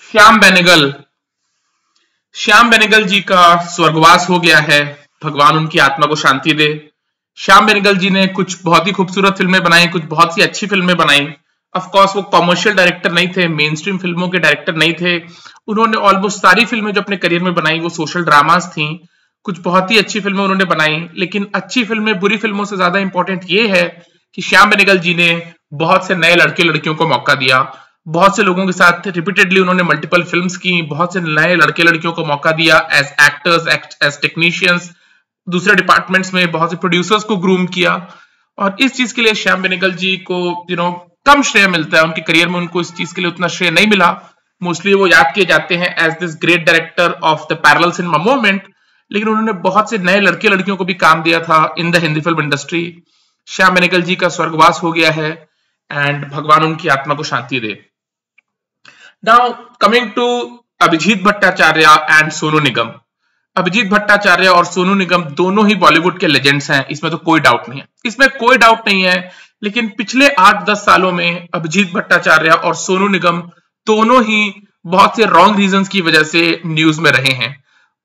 श्याम बेनेगल। श्याम बेनेगल जी का स्वर्गवास हो गया है। भगवान उनकी आत्मा को शांति दे। श्याम बेनेगल जी ने कुछ बहुत ही खूबसूरत फिल्में बनाई, कुछ बहुत सी अच्छी फिल्में बनाई। ऑफ कोर्स वो कमर्शियल डायरेक्टर नहीं थे, मेन स्ट्रीम फिल्मों के डायरेक्टर नहीं थे। उन्होंने ऑलमोस्ट सारी फिल्में जो अपने करियर में बनाई वो सोशल ड्रामास थी। कुछ बहुत ही अच्छी फिल्में उन्होंने बनाई, लेकिन अच्छी फिल्में बुरी फिल्मों से ज्यादा इंपॉर्टेंट ये है कि श्याम बेनेगल जी ने बहुत से नए लड़के लड़कियों को मौका दिया। बहुत से लोगों के साथ रिपीटेडली उन्होंने मल्टीपल फिल्म्स की, बहुत से नए लड़के लड़कियों को मौका दिया एज एक्टर्स, एज टेक्नीशियंस, दूसरे डिपार्टमेंट्स में बहुत से प्रोड्यूसर्स को ग्रूम किया। और इस चीज के लिए श्याम बेनेगल जी को कम श्रेय मिलता है। उनके करियर में उनको इस चीज के लिए उतना श्रेय नहीं मिला। मोस्टली वो याद किए जाते हैं as this great director of the parallel cinema movement, लेकिन उन्होंने बहुत से नए लड़के लड़कियों को भी काम दिया था in the Hindi film industry. Shyam Benegal ji का स्वर्गवास हो गया है एंड भगवान उनकी आत्मा को शांति दे। Now coming to Abhijeet Bhattacharya and Sonu Nigam. Abhijeet Bhattacharya और सोनू निगम दोनों ही बॉलीवुड के लेजेंड्स हैं, इसमें तो कोई डाउट नहीं है, इसमें कोई डाउट नहीं है। लेकिन पिछले 8-10 सालों में अभिजीत भट्टाचार्य और सोनू निगम दोनों ही बहुत से रॉन्ग रीजंस की वजह से न्यूज में रहे हैं।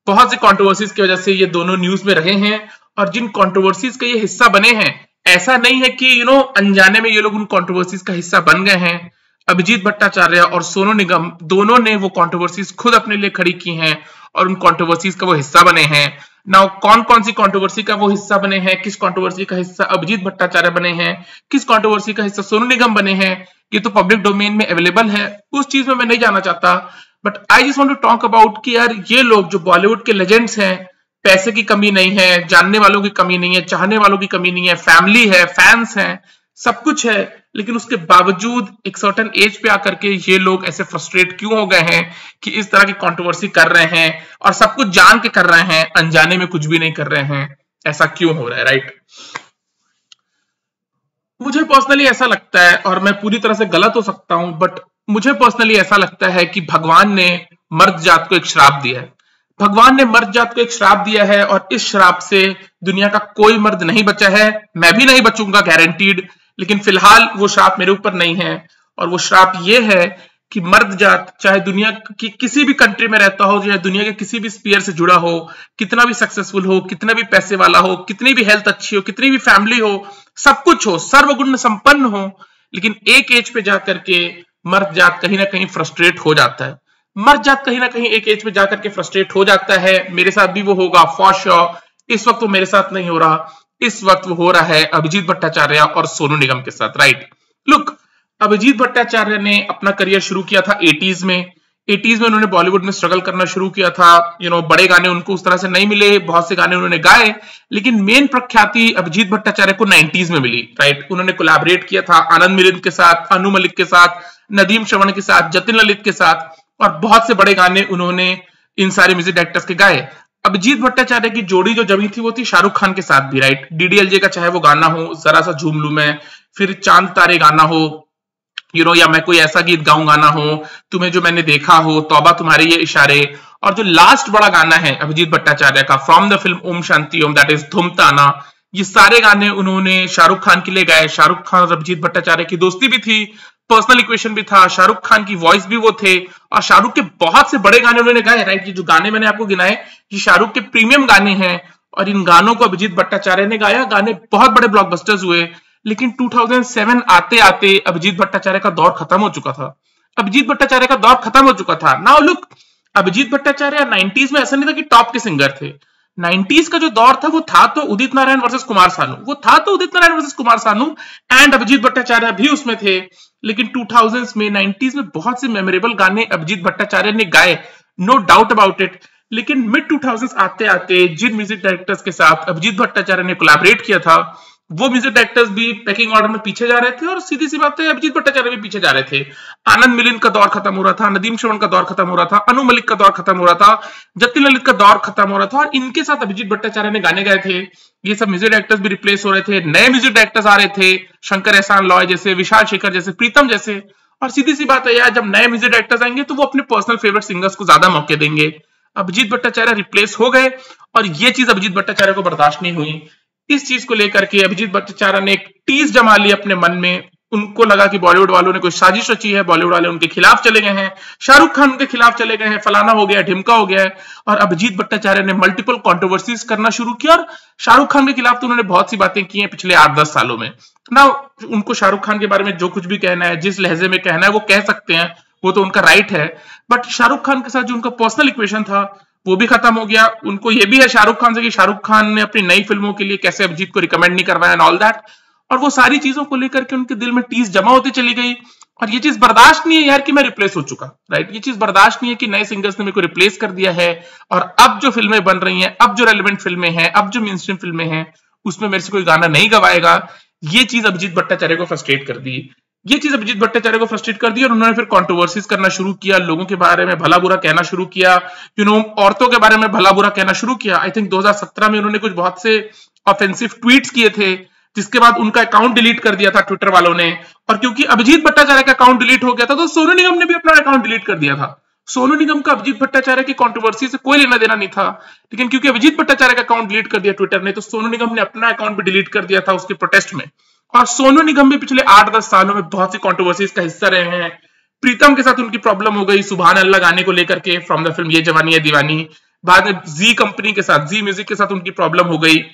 बहुत से कंट्रोवर्सीज की वजह से ये दोनों न्यूज में रहे हैं, और जिन कंट्रोवर्सीज का ये हिस्सा बने हैं, ऐसा नहीं है कि अनजाने में ये लोग उन कंट्रोवर्सीज का हिस्सा बन गए हैं। अभिजीत भट्टाचार्य और सोनू निगम दोनों ने वो कंट्रोवर्सीज खुद अपने लिए खड़ी की हैं और उन कंट्रोवर्सीज का वो हिस्सा बने हैं। नाउ कौन कौन सी कंट्रोवर्सी का वो हिस्सा बने हैं, किस कंट्रोवर्सी का हिस्सा अभिजीत भट्टाचार्य बने हैं, किस कंट्रोवर्सी का हिस्सा सोनू निगम बने हैं, ये तो पब्लिक डोमेन में अवेलेबल है, उस चीज में मैं नहीं जाना चाहता। But I just want to talk about कि यार ये लोग जो बॉलीवुड के लेजेंड्स हैं, पैसे की कमी नहीं है, जानने वालों की कमी नहीं है, चाहने वालों की कमी नहीं है, फैमिली है, फैंस हैं, सब कुछ है, लेकिन उसके बावजूद एक सर्टेन एज पे आकर के ये लोग ऐसे फ्रस्ट्रेट क्यों हो गए हैं कि इस तरह की कंट्रोवर्सी कर रहे हैं और सब कुछ जान के कर रहे हैं, अनजाने में कुछ भी नहीं कर रहे हैं। ऐसा क्यों हो रहा है, राइट? मुझे पर्सनली ऐसा लगता है, और मैं पूरी तरह से गलत हो सकता हूं, बट मुझे पर्सनली ऐसा लगता है कि भगवान ने मर्द जात को एक श्राप दिया है। भगवान ने मर्द जात को एक श्राप दिया है, और इस श्राप से दुनिया का कोई मर्द नहीं बचा है। मैं भी नहीं बचूंगा गारंटीड, लेकिन फिलहाल वो श्राप मेरे ऊपर नहीं है। और वो श्राप ये है कि मर्द जात चाहे दुनिया की किसी भी कंट्री में रहता हो, चाहे दुनिया के किसी भी स्पीयर से जुड़ा हो, कितना भी सक्सेसफुल हो, कितना भी पैसे वाला हो, कितनी भी हेल्थ अच्छी हो, कितनी भी फैमिली हो, सब कुछ हो, सर्वगुण संपन्न हो, लेकिन एक एज पे जाकर के मर्द जात कहीं ना कहीं फ्रस्ट्रेट हो जाता है। मर्द जात कहीं ना कहीं एक एज पे जाकर के फ्रस्ट्रेट हो जाता है। मेरे साथ भी वो होगा फॉर श्योर। इस वक्त वो मेरे साथ नहीं हो रहा, इस वक्त वो हो रहा है अभिजीत भट्टाचार्य और सोनू निगम के साथ, राइट? लुक, अभिजीत भट्टाचार्य ने अपना करियर शुरू किया था 80s में। 80s में उन्होंने बॉलीवुड में स्ट्रगल करना शुरू किया था। बड़े गाने उनको उस तरह से नहीं मिले, बहुत से गाने उन्होंने गाए, लेकिन मेन प्रख्याति अभिजीत भट्टाचार्य को 90s में मिली, राइट? उन्होंने कोलैबोरेट किया था आनंद मिलिंद के साथ, अनु मलिक के साथ, नदीम श्रवण के साथ, जतिन ललित के साथ, और बहुत से बड़े गाने उन्होंने इन सारे म्यूजिक डायरेक्टर्स के गाए। अभिजीत भट्टाचार्य की जोड़ी जो जमी थी वो थी शाहरुख खान के साथ भी, राइट? डीडीएलजे का चाहे वो गाना हो जरा सा झूम लूं मैं, फिर चांद तारे गाना हो, या मैं कोई ऐसा गीत गाऊं गाना हो, तुम्हें जो मैंने देखा हो, तौबा तुम्हारे ये इशारे, और जो लास्ट बड़ा गाना है अभिजीत भट्टाचार्य का from the film Om Shanti Om, that is Dhoom Taana, ये सारे गाने उन्होंने शाहरुख खान के लिए गाए। शाहरुख खान और अभिजीत भट्टाचार्य की दोस्ती भी थी, पर्सनल इक्वेशन भी था, शाहरुख खान की वॉइस भी वो थे, और शाहरुख के बहुत से बड़े गाने उन्होंने गाए, राइट? ये जो गाने मैंने आपको गिनाए ये शाहरुख के प्रीमियम गाने हैं, और इन गानों को अभिजीत भट्टाचार्य ने गाया। गाने बहुत बड़े ब्लॉकबस्टर्स हुए, लेकिन 2007 आते आते अभिजीत भट्टाचार्य का दौर खत्म हो चुका था। अभिजीत भट्टाचार्य का दौर खत्म हो चुका था। Now look, Abhijit Bhattacharya 90s में ऐसा नहीं था कि टॉप के सिंगर थे। 90s का जो दौर था वो था तो उदित नारायण वर्सेस कुमार सानू, वो था तो उदित नारायण वर्सेस कुमार सानू, एंड अभिजीत भट्टाचार्य भी उसमें थे। लेकिन 2000s में 90s में बहुत से मेमोरेबल गाने अभिजीत भट्टाचार्य ने गाए, नो डाउट अबाउट इट। लेकिन मिड 2000s आते आते जिन म्यूजिक डायरेक्टर्स के साथ अभिजीत भट्टाचार्य ने कोलैबोरेट किया था, वो म्यूजिक डायरेक्टर्स भी पैकिंग ऑर्डर में पीछे जा रहे थे, और सीधी सी बात है अभिजीत भट्टाचार्य भी पीछे जा रहे थे। आनंद मिलिंद का दौर खत्म हो रहा था, नदीम श्रवण का दौर खत्म हो रहा था, अनु मलिक का दौर खत्म हो रहा था, जतिन ललित का दौर खत्म हो रहा था, और इनके साथ अभिजीत भट्टाचार्य ने गाने गाए थे। ये सब म्यूजिक डायरेक्टर्स भी रिप्लेस हो रहे थे, नए म्यूजिक डायरेक्टर्स आ रहे थे, शंकर एहसान लॉय जैसे, विशाल शेखर जैसे, प्रीतम जैसे। और सीधी सी बात है यार, जब नए म्यूजिक डायरेक्टर्स आएंगे तो वो अपने पर्सनल फेवरेट सिंगर्स को ज्यादा मौके देंगे। अभिजीत भट्टाचार्य रिप्लेस हो गए, और ये चीज अभिजीत भट्टाचार्य को बर्दाश्त नहीं हुई। इस चीज को लेकर के अभिजीत भट्टाचार्य ने एक टीज जमा ली अपने मन में। उनको लगा कि बॉलीवुड वालों ने कोई साजिश रची है, बॉलीवुड वाले उनके खिलाफ चले गए हैं, शाहरुख खान उनके खिलाफ चले गए हैं, फलाना हो गया, ढिमका हो गया है। और अभिजीत भट्टाचार्य ने मल्टीपल कंट्रोवर्सीज करना शुरू किया और शाहरुख खान के खिलाफ तो उन्होंने बहुत सी बातें की हैं पिछले 8-10 सालों में ना। उनको शाहरुख खान के बारे में जो कुछ भी कहना है, जिस लहजे में कहना है वो कह सकते हैं, वो तो उनका राइट है। बट शाहरुख खान के साथ जो उनका पर्सनल इक्वेशन था वो भी खत्म हो गया। उनको ये भी है शाहरुख खान से कि शाहरुख खान ने अपनी नई फिल्मों के लिए कैसे अभिजीत को रिकमेंड नहीं करवाया एंड ऑल दैट। और वो सारी चीजों को लेकर के उनके दिल में टीस जमा होती चली गई। और ये चीज बर्दाश्त नहीं है यार कि मैं रिप्लेस हो चुका, राइट। ये चीज बर्दाश्त नहीं है कि नए सिंगर्स ने मेरे को रिप्लेस कर दिया है और अब जो फिल्में बन रही हैं, अब जो रेलेवेंट फिल्में हैं, अब जो मेन स्ट्रीम फिल्में हैं, उसमें मेरे से कोई गाना नहीं गवाएगा। ये चीज अभिजीत भट्टाचार्य को फ्रस्ट्रेट कर दी। ये चीज अभिजीत भट्टाचार्य को फ्रस्ट्रेट कर दी और उन्होंने फिर कंट्रोवर्सीज करना शुरू किया, लोगों के बारे में भला बुरा कहना शुरू किया, औरतों के बारे में भला बुरा कहना शुरू किया। आई थिंक 2017 में उन्होंने कुछ बहुत से ऑफेंसिव ट्वीट्स किए थे, जिसके बाद उनका अकाउंट डिलीट कर दिया था ट्विटर वालों ने। और क्योंकि अभिजीत भट्टाचार्य का अकाउंट डिलीट हो गया था तो सोनू निगम ने भी अपना अकाउंट डिलीट कर दिया था। सोनू निगम का अभिजीत भट्टाचार्य की कंट्रोवर्सी से कोई लेना देना नहीं था, लेकिन क्योंकि अभिजीत भट्टाचार्य का अकाउंट डिलीट कर दिया ट्विटर ने, तो सोनू निगम ने अपना अकाउंट भी डिलीट कर दिया था उसके प्रोटेस्ट में। और सोनू निगम भी पिछले 8-10 सालों में बहुत सी कंट्रोवर्सीज का हिस्सा रहे हैं। प्रीतम के साथ उनकी प्रॉब्लम हो गई सुभान अल्लाह गाने को लेकर के फ्रॉम द फिल्म ये जवानी है दीवानी। बाद में जी कंपनी के साथ, जी म्यूजिक के साथ उनकी प्रॉब्लम हो गई।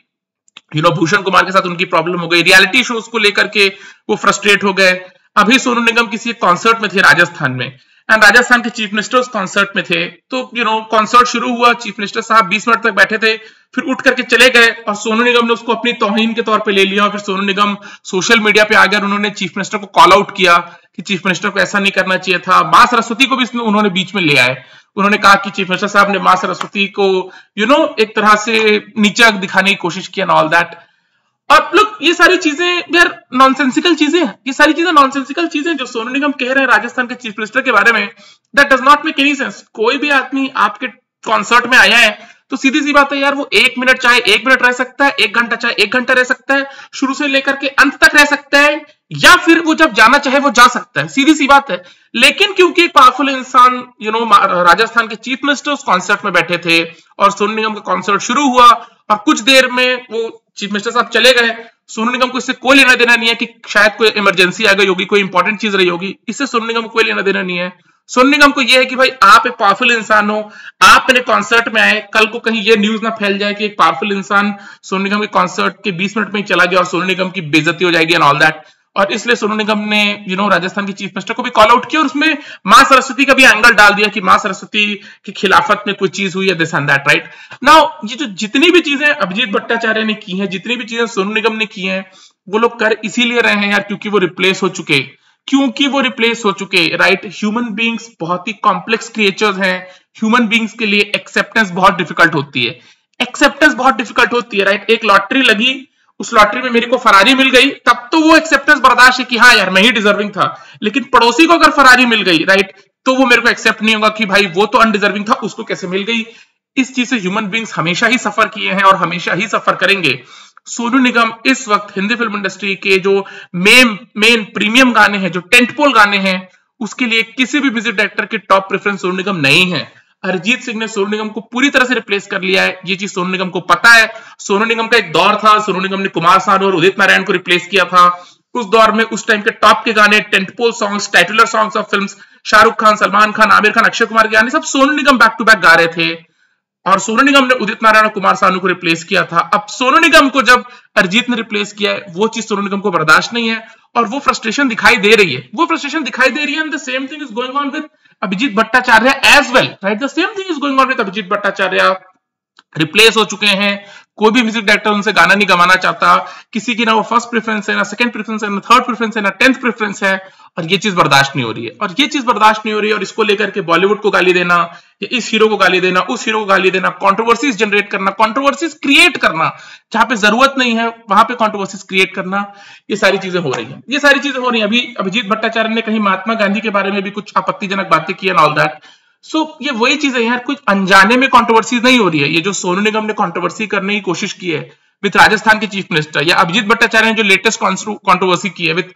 भूषण कुमार के साथ उनकी प्रॉब्लम हो गई। रियलिटी शोज को लेकर के वो फ्रस्ट्रेट हो गए। अभी सोनू निगम किसी एक कॉन्सर्ट में थे राजस्थान में, एंड राजस्थान के चीफ मिनिस्टर उस कॉन्सर्ट में थे। तो कॉन्सर्ट शुरू हुआ, चीफ मिनिस्टर साहब 20 मिनट तक बैठे थे, फिर उठ करके चले गए और सोनू निगम ने उसको अपनी तौहीन के तौर पे ले लिया। और फिर सोनू निगम सोशल मीडिया पे आ गया और उन्होंने चीफ मिनिस्टर को कॉल आउट किया कि चीफ मिनिस्टर को ऐसा नहीं करना चाहिए था। मां सरस्वती को भी इसमें उन्होंने बीच में ले आए। उन्होंने कहा कि चीफ मिनिस्टर साहब ने मां सरस्वती को एक तरह से नीचा दिखाने की कोशिश की एंड ऑल दैट। और लोग ये सारी चीजें यार नॉनसेंसिकल चीजें, ये सारी चीजें नॉनसेंसिकल चीजें जो सोनू निगम कह रहे हैं राजस्थान के चीफ मिनिस्टर के बारे में, that does not make any sense. कोई भी आदमी आपके कॉन्सर्ट में आया है तो सीधी सी बात है यार, वो 1 मिनट चाहे 1 मिनट रह सकता है, 1 घंटा चाहे 1 घंटा रह सकता है, शुरू से लेकर के अंत तक रह सकता है, या फिर वो जब जाना चाहे वो जा सकता है, सीधी सी बात है। लेकिन क्योंकि एक पावरफुल इंसान राजस्थान के चीफ मिनिस्टर उस कॉन्सर्ट में बैठे थे और सोनू निगम का कॉन्सर्ट शुरू हुआ और कुछ देर में वो चीफ मिनिस्टर साहब चले गए। सोनू निगम को इससे कोई लेना देना नहीं है कि शायद कोई इमरजेंसी आ गई होगी, कोई इंपॉर्टेंट चीज रही होगी, इससे सोनू निगम को कोई लेना देना नहीं है। सोनू निगम को यह है कि भाई आप एक पावरफुल इंसान हो, आप मेरे कॉन्सर्ट में आए, कल को कहीं ये न्यूज ना फैल जाए कि एक पावरफुल इंसान सोनू निगम के कॉन्सर्ट के 20 मिनट में ही चला गया और सोनू निगम की बेइज्जती हो जाएगी एंड ऑल दैट। और इसलिए सोनू निगम ने राजस्थान की चीफ मिनिस्टर को भी कॉल आउट किया और उसमें मां सरस्वती का भी एंगल डाल दिया कि मां सरस्वती की खिलाफत में कोई चीज हुई है, this and that, right. Now ये जो जितनी भी चीजें अभिजीत भट्टाचार्य ने की हैं, जितनी भी चीजें सोनू निगम ने की हैं, वो लोग कर इसीलिए रहे हैं यार क्योंकि वो रिप्लेस हो चुके, राइट। ह्यूमन बींग्स बहुत ही कॉम्प्लेक्स क्रिएचर्स हैं। ह्यूमन बींग्स के लिए एक्सेप्टेंस बहुत डिफिकल्ट होती है, राइट। एक लॉटरी लगी, उस लॉटरी में मेरे को फरारी मिल गई, तब तो वो एक्सेप्टेंस बर्दाश्त है कि हाँ यार मैं ही डिजर्विंग था। लेकिन पड़ोसी को अगर फरारी मिल गई, राइट, तो वो मेरे को एक्सेप्ट नहीं होगा कि भाई वो तो अनडिजर्विंग था, उसको कैसे मिल गई। इस चीज से ह्यूमन बींग्स हमेशा ही सफर किए हैं और हमेशा ही सफर करेंगे। सोनू निगम इस वक्त हिंदी फिल्म इंडस्ट्री के जो मेन प्रीमियम गाने हैं, जो टेंटपोल गाने हैं, उसके लिए किसी भी म्यूजिक डायरेक्टर के टॉप प्रेफरेंस सोनू निगम नहीं है। अरिजीत सिंह ने सोनू निगम को पूरी तरह से रिप्लेस कर लिया है, ये चीज सोनू निगम को पता है। सोनू निगम का एक दौर था, सोनू निगम ने कुमार सानू और उदित नारायण को रिप्लेस किया था। उस दौर में उस टाइम के टॉप के गाने, tentpole songs, titular songs of films, Shahrukh Khan, Salman Khan, Aamir Khan, Akshay Kumar के गाने सब Sonu Nigam back to back गा रहे थे और सोनू निगम ने उदित नारायण और कुमार सानू को रिप्लेस किया था। अब सोनू निगम को जब अरिजीत ने रिप्लेस किया है, वो चीज सोनू निगम को बर्दाश्त नहीं है और वो फ्रस्ट्रेशन दिखाई दे रही है। And the same thing is going on with Abhijeet Bhattacharya as well, right. The same thing is going on with Abhijeet Bhattacharya. Replace हो चुके हैं, कोई भी म्यूजिक डायरेक्टर उनसे गाना नहीं गवाना चाहता। किसी की ना वो फर्स्ट प्रेफरेंस है, ना सेकंड प्रेफरेंस है, ना थर्ड प्रेफरेंस है, ना 10th प्रेफरेंस है। और ये चीज बर्दाश्त नहीं हो रही है और इसको लेकर के बॉलीवुड को गाली देना, या इस हीरो को गाली देना, उस हीरो को गाली देना, कंट्रोवर्सीज जनरेट करना, कंट्रोवर्सीज क्रिएट करना, जहां पे जरूरत नहीं है वहां पे कंट्रोवर्सीज क्रिएट करना, ये सारी चीजें हो रही हैं। अभी अभिजीत भट्टाचार्य ने कहीं महात्मा गांधी के बारे में भी कुछ आपत्तिजनक बातें की एंड ऑल दैट। सो ये वही चीज है यार, कुछ अनजाने में कंट्रोवर्सीज नहीं हो रही है। ये जो सोनू निगम ने कंट्रोवर्सी करने की कोशिश की है विद राजस्थान के चीफ मिनिस्टर, या अभिजीत भट्टाचार्य ने जो लेटेस्ट कंट्रोवर्सी की है विद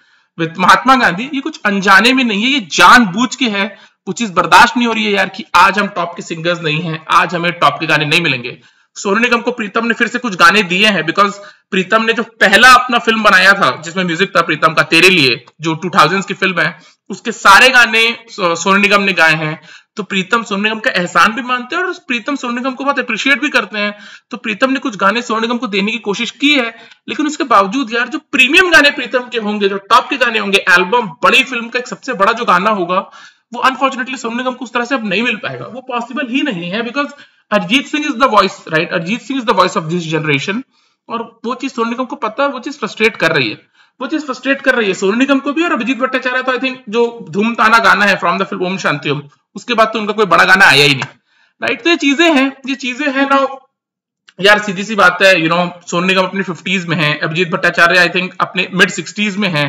महात्मा गांधी, ये कुछ अनजाने में नहीं है, ये जानबूझ के है। वो चीज बर्दाश्त नहीं हो रही है यार कि आज हम टॉप के सिंगर्स नहीं हैं, आज हमें टॉप के गाने नहीं मिलेंगे। सोनू निगम को प्रीतम ने फिर से कुछ गाने दिए हैं, बिकॉज प्रीतम ने जो पहला अपना फिल्म बनाया था जिसमें म्यूजिक था प्रीतम का, तेरे लिए, जो 2000s की फिल्म है, उसके सारे गाने सोनू निगम ने गाए हैं। तो प्रीतम सोनू निगम का एहसान भी मानते हैं और प्रीतम सोनू निगम को बहुत अप्रिशिएट भी करते हैं। तो प्रीतम ने कुछ गाने सोनू निगम को देने की कोशिश की है, लेकिन उसके बावजूद यार जो प्रीमियम गाने प्रीतम के होंगे, जो टॉप के गाने होंगे, एल्बम, बड़ी फिल्म का एक सबसे बड़ा जो गाना होगा, वो अनफॉर्चुनेटली सोनू निगम को उस तरह से अब नहीं मिल पाएगा। वो पॉसिबल ही नहीं है, because Arijit Singh is the voice, right? Arijit Singh is the voice of this generation, और वो चीज सोनू निगम को पता है, वो चीज फ्रस्ट्रेट कर रही है, वो चीज फ्रस्ट्रेट कर रही है सोनू निगम को भी। और अभिजीत भट्टाचार्य तो आई थिंक जो धूम ताना गाना है from the film Om Shanti ओम, उसके बाद तो उनका कोई बड़ा गाना आया ही नहीं, राइट? तो ये चीजें हैं ना यार, सीधी सी बात है, सोनू निगम अपने 50s में है, अभिजीत भट्टाचार्य आई थिंक अपने मिड 60s में है।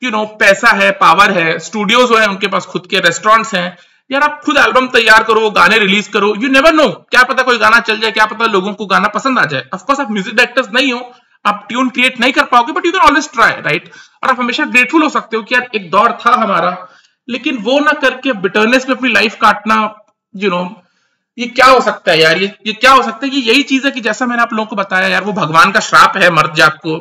पैसा है, पावर है, स्टूडियोज है उनके पास, खुद के रेस्टोरेंट्स हैं। यार आप खुद एल्बम तैयार करो, गाने रिलीज करो, यू नेवर नो, क्या पता कोई गाना चल जाए, क्या पता लोगों को गाना पसंद आ जाए। ऑफकोर्स आप म्यूजिक डायरेक्टर्स नहीं हो, आप ट्यून क्रिएट नहीं कर पाओगे, but you can always try, right? और आप हमेशा ग्रेटफुल हो सकते हो कि यार एक दौर था हमारा, लेकिन वो ना करके बिटरनेस में अपनी लाइफ काटना, ये क्या हो सकता है यार? ये क्या हो सकता है? ये यही चीज है कि जैसा मैंने आप लोगों को बताया यार, वो भगवान का श्राप है मर्द जात को,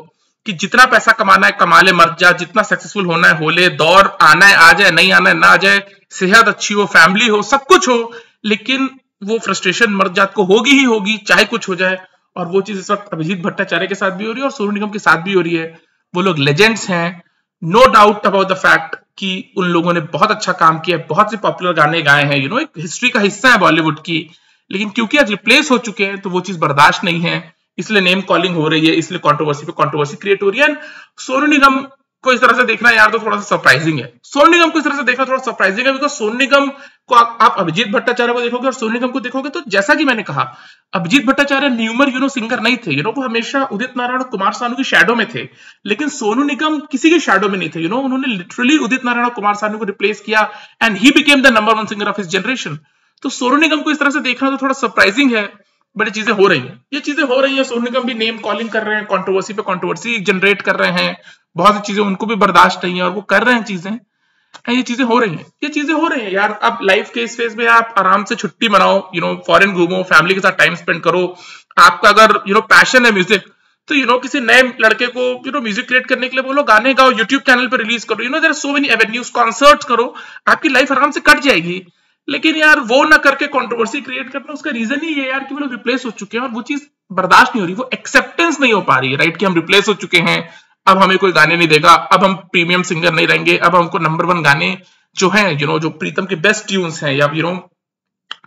कि जितना पैसा कमाना है कमा ले मर्द जात, जितना सक्सेसफुल होना है हो ले, दौर आना है आ जाए, नहीं आना है ना आ जाए, सेहत अच्छी हो, फैमिली हो, सब कुछ हो, लेकिन वो फ्रस्ट्रेशन मर्द जात को होगी ही होगी, चाहे कुछ हो जाए। और वो चीज इस वक्त अभिजीत भट्टाचार्य के साथ भी हो रही है और सोनू निगम के साथ भी हो रही है। वो लोग लेजेंड्स हैं, no doubt about the fact कि उन लोगों ने बहुत अच्छा काम किया, बहुत से पॉपुलर गाने गाए हैं, एक हिस्ट्री का हिस्सा है बॉलीवुड की, लेकिन क्योंकि आज रिप्लेस हो चुके हैं तो वो चीज बर्दाश्त नहीं है, इसलिए नेम कॉलिंग हो रही है, इसलिए कंट्रोवर्सी पे कंट्रोवर्सी क्रिएट हो रही है। सोनू निगम को इस तरह से देखना यार तो थोड़ा सा सरप्राइजिंग है, सोनू निगम को इस तरह से देखना थोड़ा सरप्राइजिंग है, बिकॉज सोनू निगम को आप अभिजीत भट्टाचार्य को देखोगे और सोनू निगम को देखोगे तो जैसा कि मैंने कहा, अभिजीत भट्टाचार्य न्यूमर सिंगर नहीं थे, वो हमेशा उदित नारायण और कुमार सानू की शैडो में थे, लेकिन सोनू निगम किसी की शैडो में नहीं थे। उन्होंने लिटरली उदित नारायण और कुमार सानू को रिप्लेस किया and he became the number 1 singer of his generation. तो सोनू निगम को इस तरह से देखना तो थोड़ा सरप्राइजिंग है, बड़ी चीजें हो रही हैं, ये चीजें हो रही हैं। सोनू निगम भी नेम कॉलिंग कर रहे हैं, कंट्रोवर्सी पे कंट्रोवर्सी जनरेट कर रहे हैं, बहुत सी चीजें उनको भी बर्दाश्त नहीं है और वो कर रहे हैं चीजें, ये चीजें हो रही हैं, ये चीजें हो रही हैं यार। अब लाइफ के इस फेज में आप आराम से छुट्टी मनाओ, फॉरेन घूमो, फैमिली के साथ टाइम स्पेंड करो। आपका अगर पैशन है म्यूजिक, तो किसी नए लड़के को म्यूजिक क्रिएट करने के लिए बोलो, गाने गाओ, यूट्यूब चैनल पे रिलीज करो, there are so many avenues, concerts करो, आपकी लाइफ आराम से कट जाएगी। लेकिन यार वो ना करके कंट्रोवर्सी क्रिएट करना, उसका रीजन ही है यार कि वो लोग रिप्लेस हो चुके हैं और वो चीज बर्दाश्त नहीं हो रही, वो एक्सेप्टेंस नहीं हो पा रही है, राइट? कि हम रिप्लेस हो चुके हैं, अब हमें कोई गाने नहीं देगा, अब हम प्रीमियम सिंगर नहीं रहेंगे, अब हमको नंबर 1 गाने जो हैं, जो प्रीतम के बेस्ट ट्यून्स हैं, या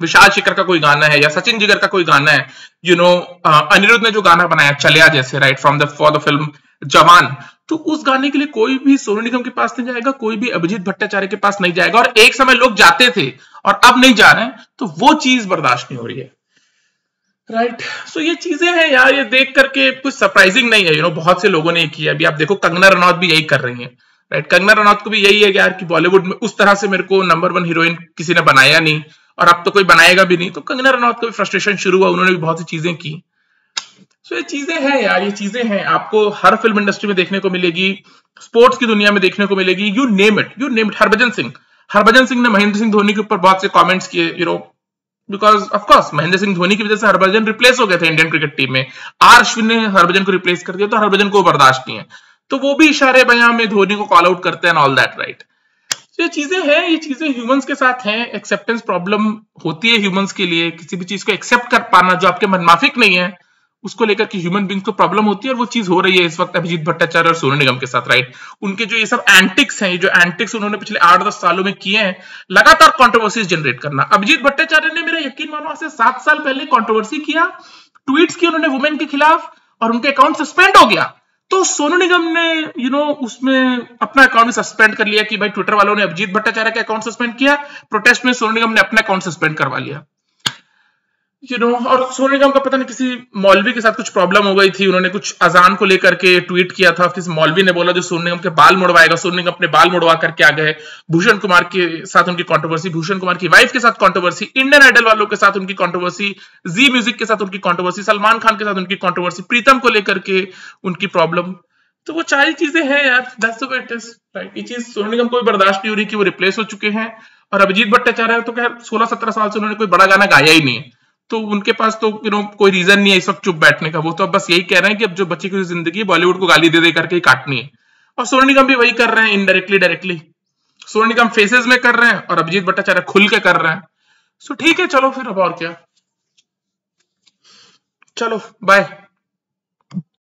विशाल शेखर का कोई गाना है, या सचिन जिगर का कोई गाना है, अनिरुद्ध ने जो गाना बनाया चलिया जैसे, राइट, फॉर द फिल्म जवान, तो उस गाने के लिए कोई भी सोनू निगम के पास नहीं जाएगा, कोई भी अभिजीत भट्टाचार्य के पास नहीं जाएगा, और एक समय लोग जाते थे और अब नहीं जा रहे हैं, तो वो चीज बर्दाश्त नहीं हो रही है, राइट? सो ये चीजें हैं यार, ये देख करके कुछ सरप्राइजिंग नहीं है। बहुत से लोगों ने किया, अभी आप देखो कंगना रनौत भी यही कर रही है, राइट? कंगना रनौत को भी यही है यार कि बॉलीवुड में उस तरह से मेरे को नंबर 1 हीरोइन किसी ने बनाया नहीं और अब तो कोई बनाएगा भी नहीं, तो कंगना रनौत को भी फ्रस्ट्रेशन शुरू हुआ, उन्होंने भी बहुत सी चीजें की। सो ये चीजें हैं यार, ये चीजें हैं, आपको हर फिल्म इंडस्ट्री में देखने को मिलेगी, स्पोर्ट्स की दुनिया में देखने को मिलेगी, you name it. Harbhajan Singh ने महेंद्र सिंह धोनी के ऊपर बहुत से कमेंट्स किए, because of course Mahendra Singh Dhoni की वजह से हरभजन रिप्लेस हो गए थे इंडियन क्रिकेट टीम में, आर अश्विन ने हरभजन को रिप्लेस कर दिया, तो हरभजन को बर्दाश्त नहीं है, तो वो भी इशारे बयां में धोनी को कॉल आउट करते हैं, ऑल दैट, राइट? ये चीजें हैं, ये चीजें ह्यूमंस के साथ हैं, एक्सेप्टेंस प्रॉब्लम होती है ह्यूमंस के लिए, किसी भी चीज को एक्सेप्ट कर पाना जो आपके मनमाफिक नहीं है, उसको लेकर के ह्यूमन बींग्स को प्रॉब्लम होती है, और वो चीज हो रही है इस वक्त अभिजीत भट्टाचार्य और सोनू निगम के साथ, राइट? उनके जो ये सब एंटिक्स हैं, जो एंटिक्स उन्होंने पिछले 8-10 सालों में किए हैं, लगातार कंट्रोवर्सीज जनरेट करना। अभिजीत भट्टाचार्य ने, मेरा यकीन मानो, आज से 7 साल पहले कंट्रोवर्सी किया, ट्वीट्स किए उन्होंने वुमेन के खिलाफ और उनके अकाउंट सस्पेंड हो गया, तो सोनू निगम ने उसमें अपना अकाउंट भी सस्पेंड कर लिया कि भाई ट्विटर वालों ने अभिजीत भट्टाचार्य का अकाउंट सस्पेंड किया, प्रोटेस्ट में सोनू निगम ने अपना अकाउंट सस्पेंड करवा लिया, और सोनू निगम का पता नहीं किसी मौलवी के साथ कुछ प्रॉब्लम हो गई थी, उन्होंने कुछ अजान को लेकर के ट्वीट किया था, किसी मौलवी ने बोला जो सोनू निगम के बाल मुड़वाएगा, सोनू निगम अपने बाल मुड़वा करके आ गए। भूषण कुमार के साथ उनकी कंट्रोवर्सी, भूषण कुमार की वाइफ के साथ कंट्रोवर्सी, इंडियन आइडल वालों के साथ उनकी कंट्रोवर्सी, जी म्यूजिक के साथ उनकी कंट्रोवर्सी, सलमान खान के साथ उनकी कंट्रोवर्सी, प्रीतम को लेकर के उनकी प्रॉब्लम, तो वो सारी चीजें हैं यार, that's the way it is, right? ये चीज सोनू निगम को भी बर्दाश्त नहीं हो रही कि वो रिप्लेस हो चुके हैं, और अभिजीत भट्टाचार्य तो खैर 16-17 साल से उन्होंने कोई बड़ा गाना गाया ही नहीं है, तो उनके पास तो कोई रीजन नहीं है इस वक्त चुप बैठने का। वो तो अब बस यही कह रहे हैं कि अब जो बची हुई जिंदगी बॉलीवुड को गाली दे दे करके ही काटनी है। और सोनू निगम भी वही कर रहे हैं, indirectly directly. Sonu Nigam faces में कर रहे हैं और अभिजीत भट्टाचार्य खुल के कर रहे हैं। सो ठीक है, चलो फिर अब और क्या, चलो बाय।